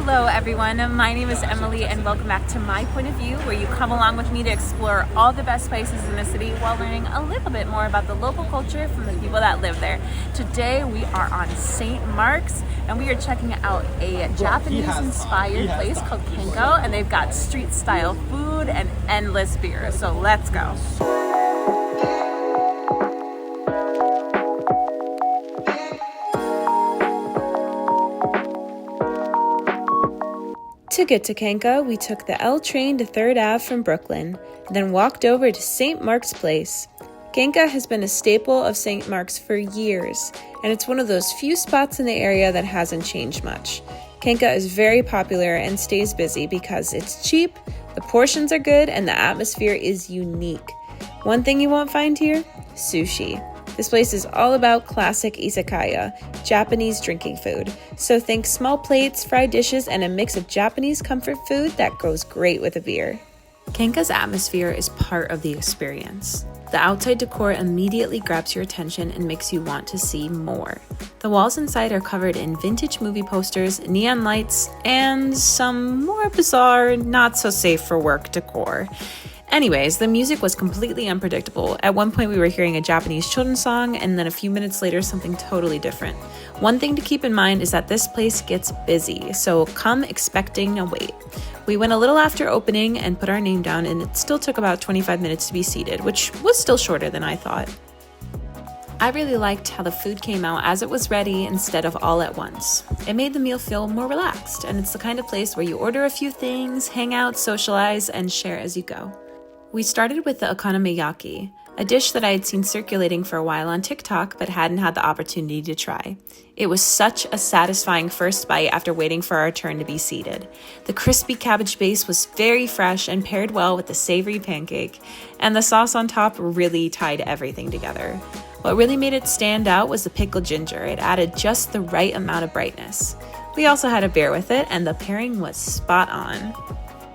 Hello everyone, my name is Emily and welcome back to My Point of View, where you come along with me to explore all the best places in the city while learning a little bit more about the local culture from the people that live there. Today we are on St. Mark's and we are checking out a Japanese-inspired place called KENKA, and they've got street-style food and endless beer, so let's go. To get to KENKA, we took the L train to 3rd Ave from Brooklyn, then walked over to St. Mark's Place. KENKA has been a staple of St. Mark's for years, and it's one of those few spots in the area that hasn't changed much. KENKA is very popular and stays busy because it's cheap, the portions are good, and the atmosphere is unique. One thing you won't find here? Sushi. This place is all about classic izakaya, Japanese drinking food. So think small plates, fried dishes, and a mix of Japanese comfort food that goes great with a beer. KENKA's atmosphere is part of the experience. The outside decor immediately grabs your attention and makes you want to see more. The walls inside are covered in vintage movie posters, neon lights, and some more bizarre, not so safe for work decor. Anyways, the music was completely unpredictable. At one point we were hearing a Japanese children's song, and then a few minutes later something totally different. One thing to keep in mind is that this place gets busy, so come expecting a wait. We went a little after opening and put our name down, and it still took about 25 minutes to be seated, which was still shorter than I thought. I really liked how the food came out as it was ready instead of all at once. It made the meal feel more relaxed, and it's the kind of place where you order a few things, hang out, socialize, and share as you go. We started with the Okonomiyaki, a dish that I had seen circulating for a while on TikTok but hadn't had the opportunity to try. It was such a satisfying first bite after waiting for our turn to be seated. The crispy cabbage base was very fresh and paired well with the savory pancake, and the sauce on top really tied everything together. What really made it stand out was the pickled ginger. It added just the right amount of brightness. We also had a beer with it, and the pairing was spot on.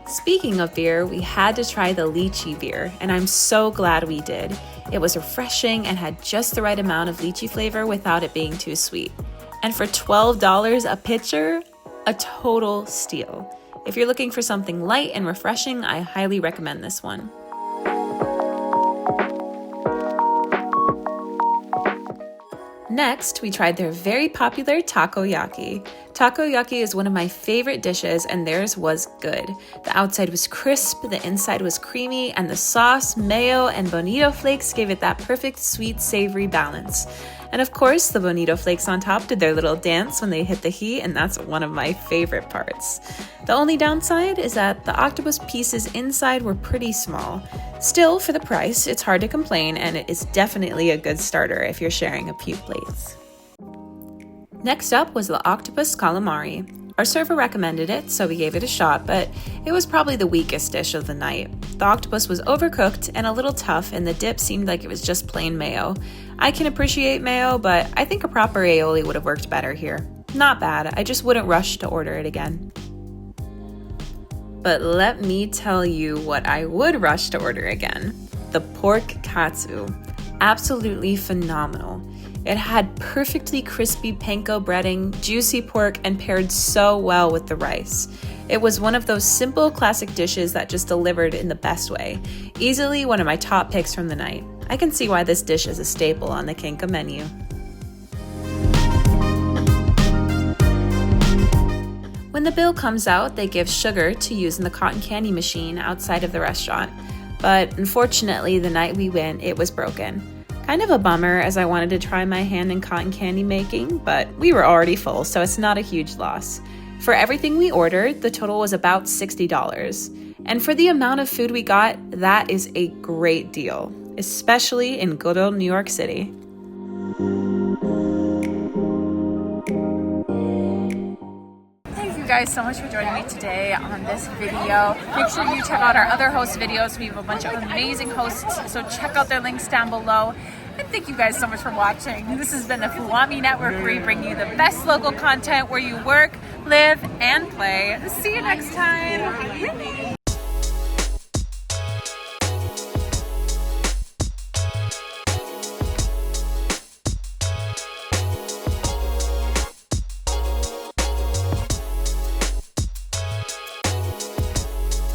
Speaking of beer, we had to try the lychee beer, and I'm so glad we did. It was refreshing and had just the right amount of lychee flavor without it being too sweet. And for $12 a pitcher, a total steal. If you're looking for something light and refreshing, I highly recommend this one. Next, we tried their very popular takoyaki. Takoyaki is one of my favorite dishes, and theirs was good. The outside was crisp, the inside was creamy, and the sauce, mayo, and bonito flakes gave it that perfect sweet, savory balance. And of course, the bonito flakes on top did their little dance when they hit the heat, and that's one of my favorite parts. The only downside is that the octopus pieces inside were pretty small. Still, for the price, it's hard to complain, and it is definitely a good starter if you're sharing a few plates. Next up was the octopus calamari. Our server recommended it, so we gave it a shot, but it was probably the weakest dish of the night. The octopus was overcooked and a little tough, and the dip seemed like it was just plain mayo. I can appreciate mayo, but I think a proper aioli would have worked better here. Not bad, I just wouldn't rush to order it again. But let me tell you what I would rush to order again. The pork katsu. Absolutely phenomenal. It had perfectly crispy panko breading, juicy pork, and paired so well with the rice. It was one of those simple classic dishes that just delivered in the best way. Easily one of my top picks from the night. I can see why this dish is a staple on the KENKA menu. When the bill comes out, they give sugar to use in the cotton candy machine outside of the restaurant. But unfortunately, the night we went, it was broken. Kind of a bummer, as I wanted to try my hand in cotton candy making, but we were already full, so it's not a huge loss. For everything we ordered, the total was about $60. And for the amount of food we got, that is a great deal, especially in good old New York City. Thank you guys so much for joining me today on this video. Make sure you check out our other host videos. We have a bunch of amazing hosts, so check out their links down below. And thank you guys so much for watching. This has been the FUAME Network, where we bring you the best local content where you work, live, and play. See you next time.